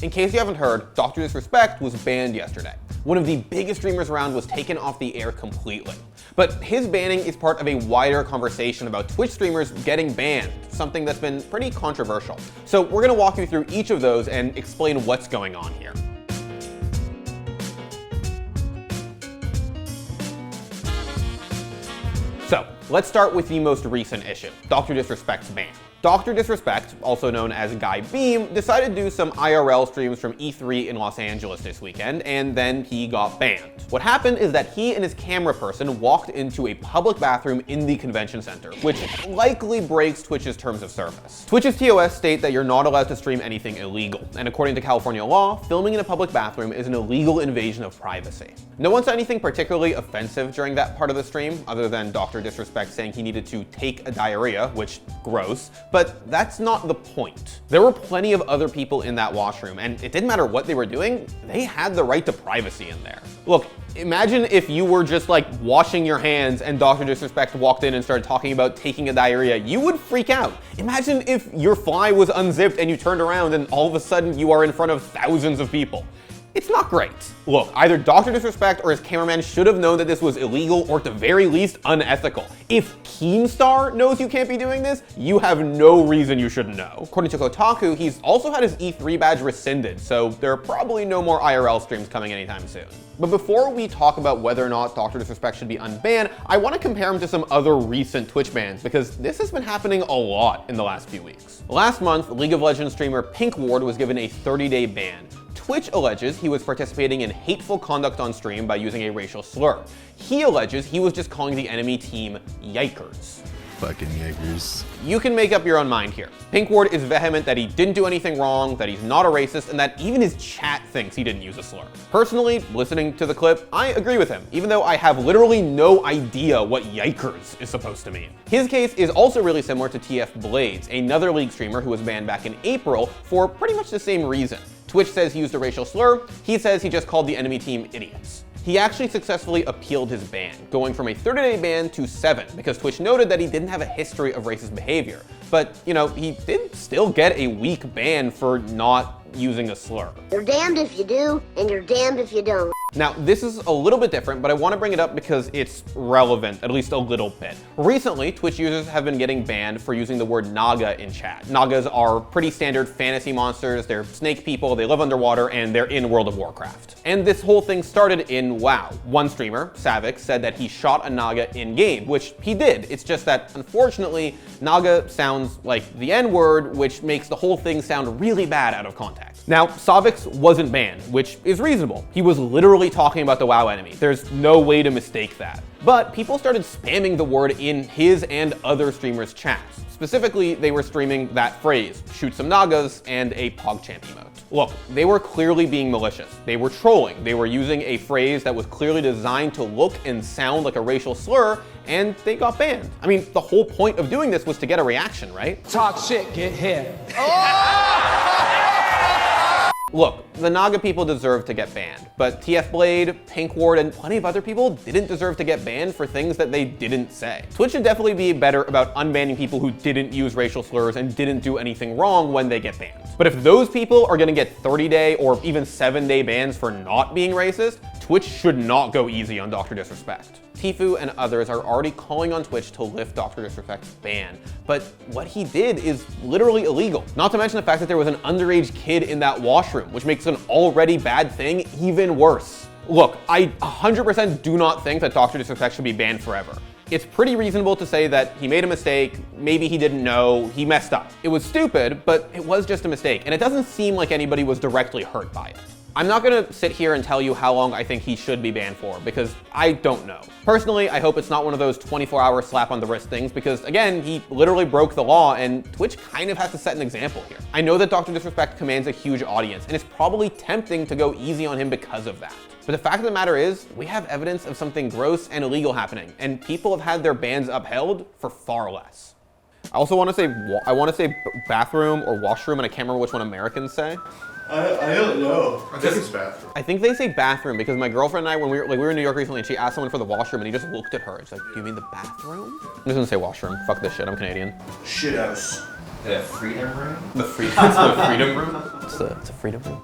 In case you haven't heard, Dr. DisRespect was banned yesterday. One of the biggest streamers around was taken off the air completely. But his banning is part of a wider conversation about Twitch streamers getting banned, something that's been pretty controversial. So we're going to walk you through each of those and explain what's going on here. So let's start with the most recent issue, Dr. DisRespect's ban. Dr. DisRespect, also known as Guy Beam, decided to do some IRL streams from E3 in Los Angeles this weekend, and then he got banned. What happened is that he and his camera person walked into a public bathroom in the convention center, which likely breaks Twitch's terms of service. Twitch's TOS state that you're not allowed to stream anything illegal, and according to California law, filming in a public bathroom is an illegal invasion of privacy. No one said anything particularly offensive during that part of the stream, other than Dr. DisRespect saying he needed to take a diarrhea, which, gross. But that's not the point. There were plenty of other people in that washroom, and it didn't matter what they were doing, they had the right to privacy in there. Look, imagine if you were just like washing your hands and Dr. DisRespect walked in and started talking about taking a diarrhea. You would freak out. Imagine if your fly was unzipped and you turned around and all of a sudden you are in front of thousands of people. It's not great. Look, either Dr. DisRespect or his cameraman should have known that this was illegal or at the very least unethical. If Keemstar knows you can't be doing this, you have no reason you shouldn't know. According to Kotaku, he's also had his E3 badge rescinded, so there are probably no more IRL streams coming anytime soon. But before we talk about whether or not Dr. DisRespect should be unbanned, I want to compare him to some other recent Twitch bans because this has been happening a lot in the last few weeks. Last month, League of Legends streamer Pink Ward was given a 30-day ban. Twitch alleges he was participating in hateful conduct on stream by using a racial slur. He alleges he was just calling the enemy team yikers. Fucking yikers. You can make up your own mind here. Pink Ward is vehement that he didn't do anything wrong, that he's not a racist, and that even his chat thinks he didn't use a slur. Personally, listening to the clip, I agree with him, even though I have literally no idea what yikers is supposed to mean. His case is also really similar to TF Blades, another League streamer who was banned back in April for pretty much the same reason. Twitch says he used a racial slur, he says he just called the enemy team idiots. He actually successfully appealed his ban, going from a 30-day ban to 7, because Twitch noted that he didn't have a history of racist behavior. But, you know, he did still get a week ban for not using a slur. You're damned if you do, and you're damned if you don't. Now, this is a little bit different, but I want to bring it up because it's relevant, at least a little bit. Recently, Twitch users have been getting banned for using the word Naga in chat. Nagas are pretty standard fantasy monsters, they're snake people, they live underwater, and they're in World of Warcraft. And this whole thing started in WoW. One streamer, Savik, said that he shot a Naga in-game, which he did. It's just that, unfortunately, Naga sounds like the N-word, which makes the whole thing sound really bad out of context. Now, Savix wasn't banned, which is reasonable. He was literally talking about the WoW enemy. There's no way to mistake that. But people started spamming the word in his and other streamers' chats. Specifically, they were streaming that phrase, shoot some Nagas, and a PogChamp emote. Look, they were clearly being malicious. They were trolling. They were using a phrase that was clearly designed to look and sound like a racial slur, and they got banned. I mean, the whole point of doing this was to get a reaction, right? Talk shit, get hit. Look, the Naga people deserve to get banned, but TF Blade, Pink Ward, and plenty of other people didn't deserve to get banned for things that they didn't say. Twitch should definitely be better about unbanning people who didn't use racial slurs and didn't do anything wrong when they get banned. But if those people are gonna get 30-day or even 7-day bans for not being racist, Twitch should not go easy on Dr. DisRespect. Tfue and others are already calling on Twitch to lift Dr. DisRespect's ban, but what he did is literally illegal. Not to mention the fact that there was an underage kid in that washroom, which makes an already bad thing even worse. Look, I 100% do not think that Dr. DisRespect should be banned forever. It's pretty reasonable to say that he made a mistake, maybe he didn't know, he messed up. It was stupid, but it was just a mistake, and it doesn't seem like anybody was directly hurt by it. I'm not gonna sit here and tell you how long I think he should be banned for, because I don't know. Personally, I hope it's not one of those 24-hour slap on the wrist things, because again, he literally broke the law, and Twitch kind of has to set an example here. I know that Dr. DisRespect commands a huge audience, and it's probably tempting to go easy on him because of that. But the fact of the matter is, we have evidence of something gross and illegal happening, and people have had their bans upheld for far less. I also want to say bathroom or washroom, and I can't remember which one Americans say. I don't know. I think it's bathroom. I think they say bathroom because my girlfriend and I, when we were in New York recently, and she asked someone for the washroom, and he just looked at her. She's like, "Do you mean the bathroom?" I'm just gonna say washroom. Fuck this shit. I'm Canadian. Shit house. The freedom room? The freedom room? It's a freedom room.